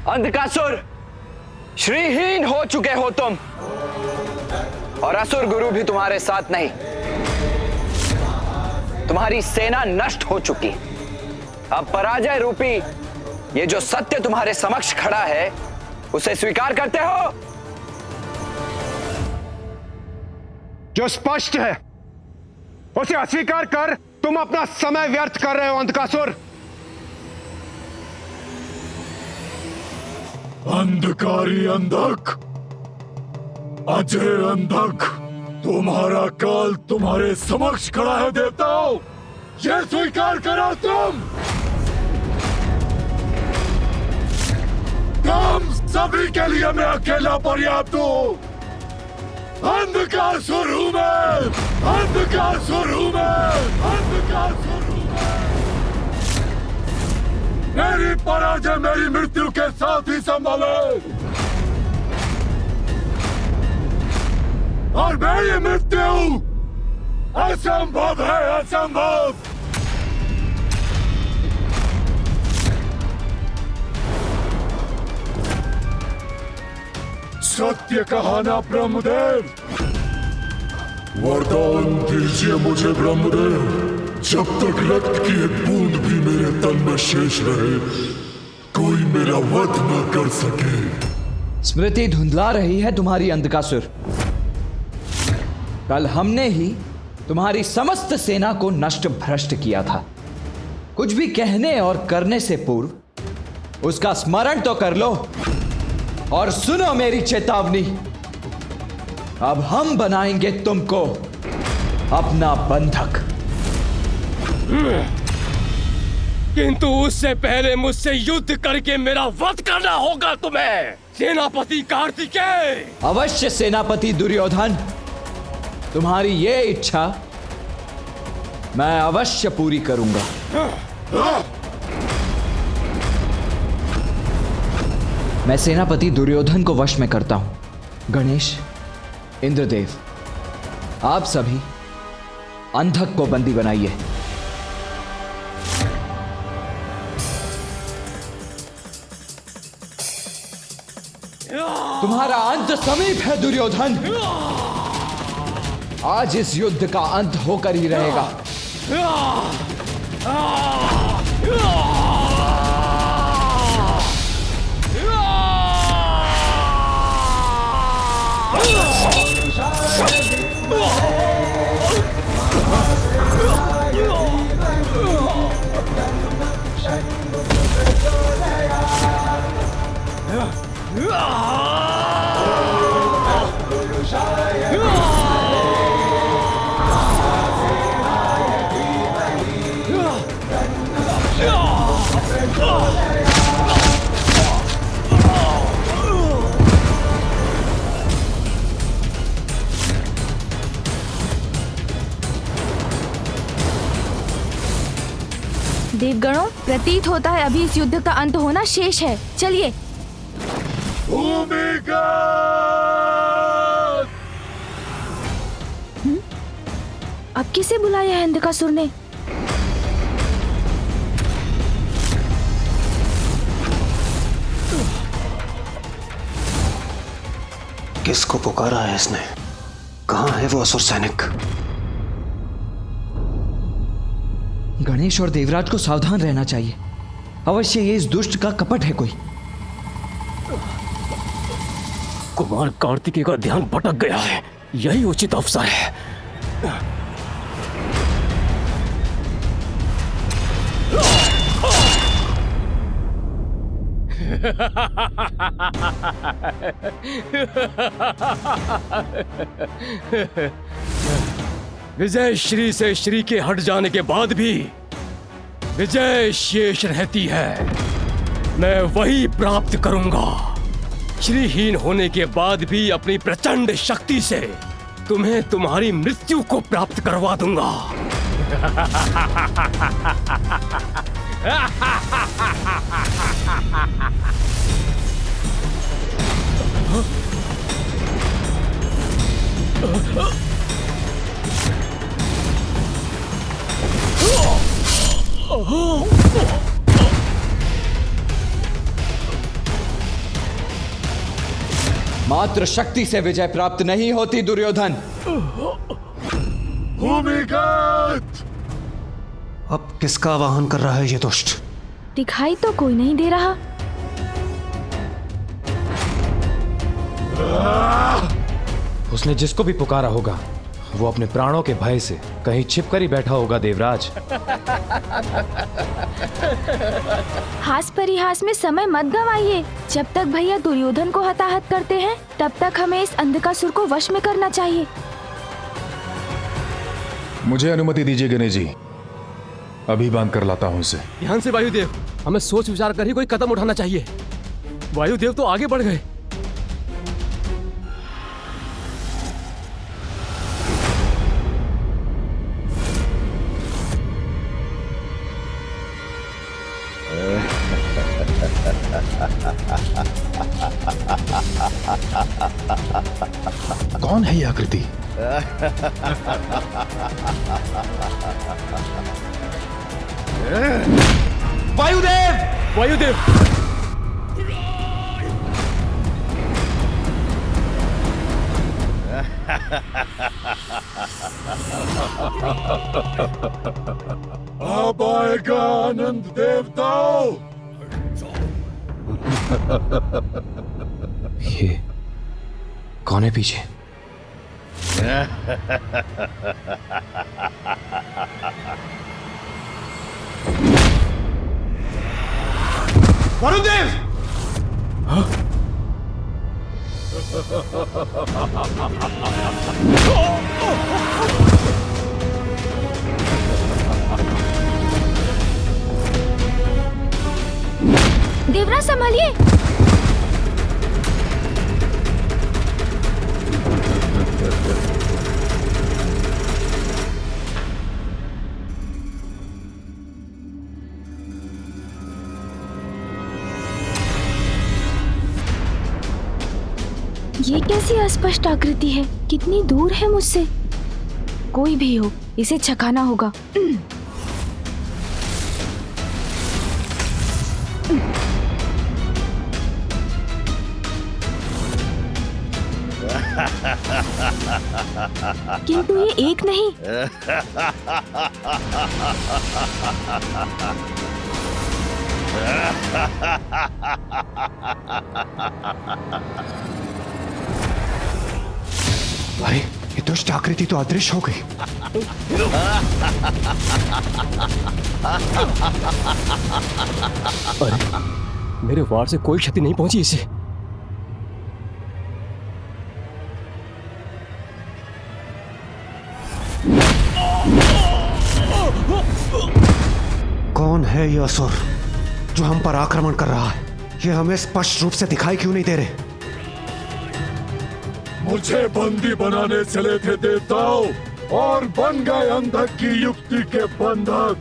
अंधकासुर, श्रीहीन हो चुके हो तुम, और असुर गुरु भी तुम्हारे साथ नहीं। तुम्हारी सेना नष्ट हो चुकी। अब पराजय रूपी ये जो सत्य तुम्हारे समक्ष खड़ा है, उसे स्वीकार करते हो? जो स्पष्ट है उसे अस्वीकार कर तुम अपना समय व्यर्थ कर रहे हो अंधकासुर। अंधकारी अंधक, अजय अंधक, तुम्हारा काल तुम्हारे समक्ष खड़ा है देवताओं, ये स्वीकार करो तुम सभी के लिए मैं अकेला पर्याप्त हूँ। अंधकासुर हूँ मैं, अंधकासुर हूँ मैं, अंधकासुर हूँ मैं। मेरी पराजय मेरी मृत्यु के साथ ही संभव है, और मेरी मृत्यु असंभव है, असंभव। सत्य कहा ना ब्रह्मदेव। वरदान दीजिए मुझे ब्रह्मदेव, जब तक रक्त की एक बूंद भी मेरे तन में शेष रहे, कोई मेरा वध न कर सके। स्मृति धुंधला रही है तुम्हारी अंधकासुर। कल हमने ही तुम्हारी समस्त सेना को नष्ट भ्रष्ट किया था। कुछ भी कहने और करने से पूर्व उसका स्मरण तो कर लो, और सुनो मेरी चेतावनी। अब हम बनाएंगे तुमको अपना बंधक, किंतु उससे पहले मुझसे युद्ध करके मेरा वध करना होगा तुम्हें, सेनापति कार्तिकेय। अवश्य सेनापति दुर्योधन, तुम्हारी ये इच्छा मैं अवश्य पूरी करूंगा। मैं सेनापति दुर्योधन को वश में करता हूं। गणेश, इंद्रदेव, आप सभी अंधक को बंदी बनाइए। तुम्हारा अंत समीप है दुर्योधन। आज इस युद्ध का अंत होकर ही रहेगा। देवगणों, प्रतीत होता है अभी इस युद्ध का अंत होना शेष है। चलिए। अब किसे बुलाया है अंधकासुर ने? किसको पुकारा है इसने? कहां है वो असुर सैनिक? गणेश और देवराज को सावधान रहना चाहिए। अवश्य ये इस दुष्ट का कपट है कोई। कुमार कार्तिकेय का ध्यान भटक गया है, यही उचित अवसर है। विजय श्री से श्री के हट जाने के बाद भी विजय शेष रहती है। मैं वही प्राप्त करूंगा। श्रीहीन होने के बाद भी अपनी प्रचंड शक्ति से तुम्हें तुम्हारी मृत्यु को प्राप्त करवा दूंगा। मात्र शक्ति से विजय प्राप्त नहीं होती दुर्योधन। भूमिगत! अब किसका आवाहन कर रहा है ये दुष्ट? दिखाई तो कोई नहीं दे रहा। उसने जिसको भी पुकारा होगा वो अपने प्राणों के भय से कहीं छिपकर ही बैठा होगा देवराज। हास परिहास में समय मत गंवाइए। जब तक भैया दुर्योधन को हताहत करते हैं तब तक हमें इस अंधकासुर को वश में करना चाहिए। मुझे अनुमति दीजिए गणेश जी, अभी बांध कर लाता हूं इसे। ध्यान से वायुदेव, हमें सोच विचार कर ही कोई कदम उठाना चाहिए। वायुदेव तो आगे बढ़ गए। कौन है ये आकृति? वायुदेव! वायुदेव! अब आएगा आनंद देवताओं। ये कौन है पीछे? वरुणदेव! देवराज संभालिए। ये कैसी अस्पष्ट आकृति है? कितनी दूर है मुझसे? कोई भी हो, इसे छकाना होगा। किंतु ये एक नहीं। अरे ये दुष्ट आकृति तो अदृश्य हो गई। अरे मेरे वार से कोई क्षति नहीं पहुंची इसे। कौन है ये असुर जो हम पर आक्रमण कर रहा है? ये हमें स्पष्ट रूप से दिखाई क्यों नहीं दे रहे? मुझे बंदी बनाने चले थे देवताओं और बन गए अंधक की युक्ति के बंधक।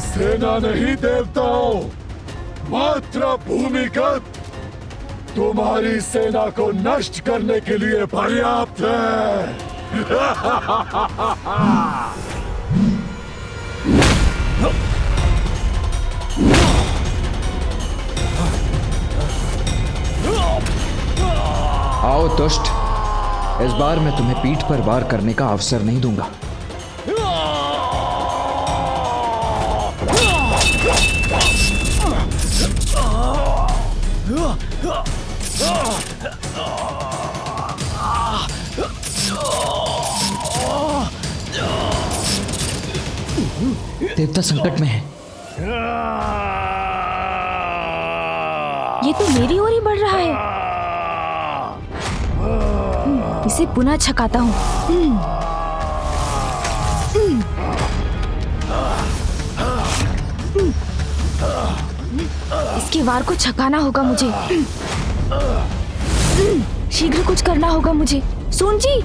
सेना नहीं देवताओं, मात्र भूमिगत तुम्हारी सेना को नष्ट करने के लिए पर्याप्त है। आओ दुष्ट, इस बार मैं तुम्हें पीठ पर वार करने का अवसर नहीं दूंगा। देवता संकट में है। ये तो मेरी ओर ही बढ़ रहा है। इसे पुनः छकाता हूँ। इसके वार को छकाना होगा मुझे। शीघ्र कुछ करना होगा मुझे। सुन जी,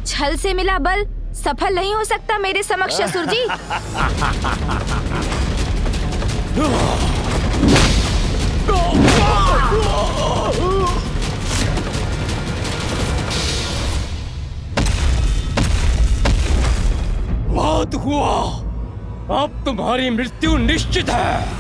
छल से मिला बल सफल नहीं हो सकता मेरे समक्ष असुर जी। बहुत हुआ, अब तुम्हारी मृत्यु निश्चित है।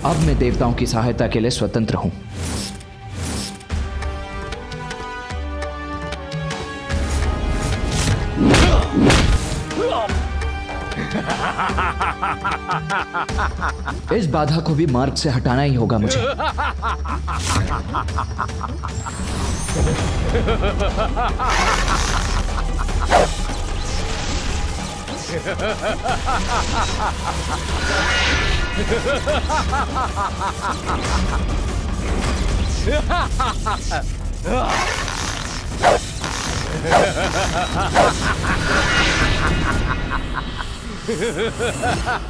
अब मैं देवताओं की सहायता के लिए स्वतंत्र हूं। इस बाधा को भी मार्ग से हटाना ही होगा मुझे।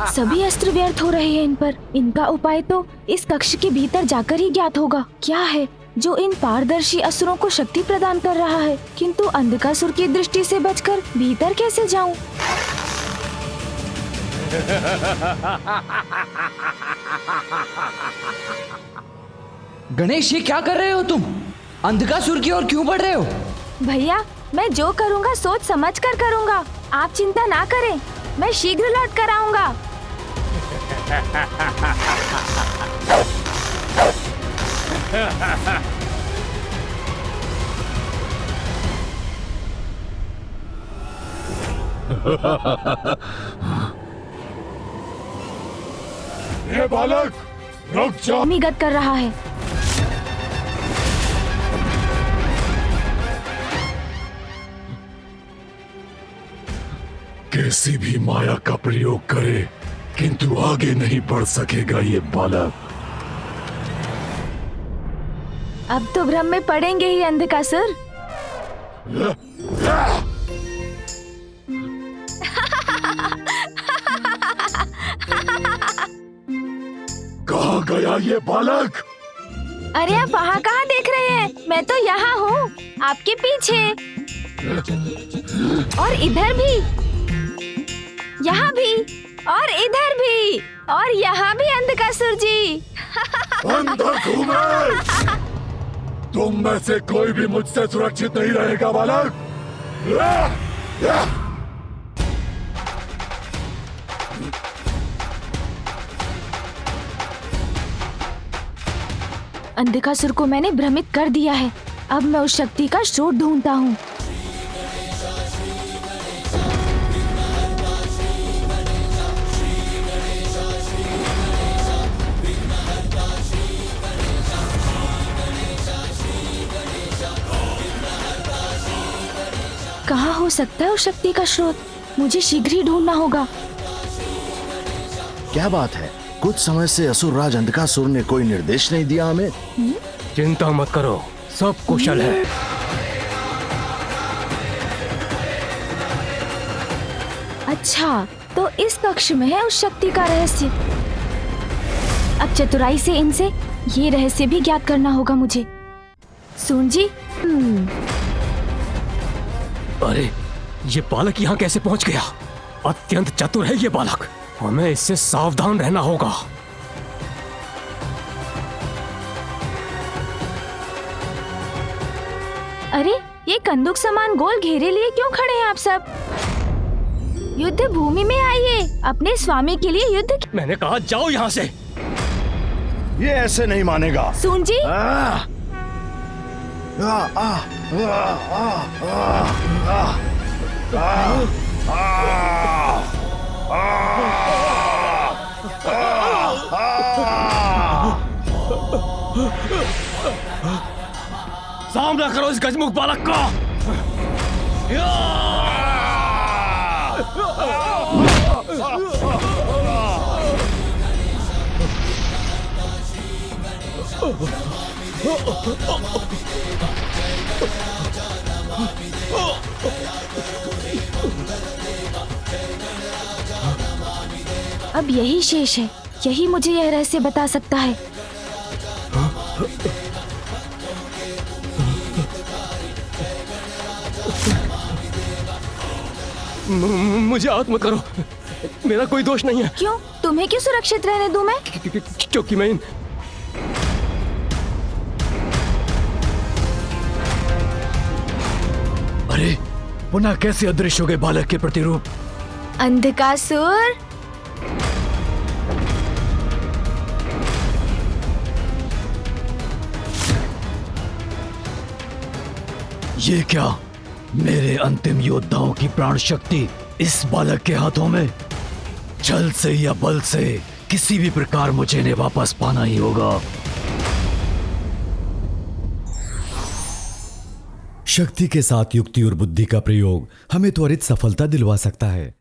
सभी अस्त्र व्यर्थ हो रहे हैं इन पर। इनका उपाय तो इस कक्ष के भीतर जाकर ही ज्ञात होगा। क्या है जो इन पारदर्शी असुरों को शक्ति प्रदान कर रहा है, किंतु अंधकासुर की दृष्टि से बचकर भीतर कैसे जाऊं? गणेश, ये क्या कर रहे हो तुम? अंधकासुर की ओर क्यों बढ़ रहे हो? भैया, मैं जो करूँगा सोच समझ कर करूँगा। आप चिंता ना करें, मैं शीघ्र लौट कर आऊँगा। हे बालक, रुक जा। भूमिगत कर रहा है। कैसी भी माया का प्रयोग करे, किंतु आगे नहीं बढ़ सकेगा ये बालक। अब तो भ्रम में पड़ेंगे ही अंधकासुर। कहाँ गया ये बालक? अरे आप वहाँ कहाँ देख रहे हैं? मैं तो यहाँ हूँ, आपके पीछे। और इधर भी, यहाँ भी, और इधर भी, और यहाँ भी अंधकासुर जी। अंदर घूमे। तुम में से कोई भी मुझसे सुरक्षित नहीं रहेगा बालक। अंधकासुर को मैंने भ्रमित कर दिया है। अब मैं उस शक्ति का स्रोत ढूंढता हूँ। कहाँ हो सकता है उस शक्ति का स्रोत? मुझे शीघ्र ही ढूंढना होगा। क्या बात है? कुछ समय से असुर राज अंधकासुर ने कोई निर्देश नहीं दिया हमें। चिंता मत करो, सब कुशल है। अच्छा, तो इस कक्ष में है उस शक्ति का रहस्य। अब चतुराई से इनसे ये रहस्य भी ज्ञात करना होगा मुझे। सुन जी। अरे, ये बालक यहाँ कैसे पहुँच गया? अत्यंत चतुर है ये बालक, हमें इससे सावधान रहना होगा। अरे, ये कंदूक समान गोल घेरे लिए क्यों खड़े हैं आप सब? युद्ध भूमि में आइए, अपने स्वामी के लिए युद्ध। मैंने कहा जाओ यहाँ से। ये ऐसे नहीं मानेगा। सुन जी। सामना करो इस गजमुख बालक का। अब यही शेष है, यही मुझे यह रहस्य बता सकता है। मुझे आहत मत करो, मेरा कोई दोष नहीं है। क्यों? तुम्हें क्यों सुरक्षित रहने दूं मैं? क्योंकि मैं अरे पुनः कैसे अदृश्य हो गए बालक के प्रतिरूप? अंधकासुर, ये क्या? मेरे अंतिम योद्धाओं की प्राण शक्ति इस बालक के हाथों में? छल से या बल से किसी भी प्रकार मुझे इन्हें वापस पाना ही होगा। शक्ति के साथ युक्ति और बुद्धि का प्रयोग हमें त्वरित सफलता दिलवा सकता है।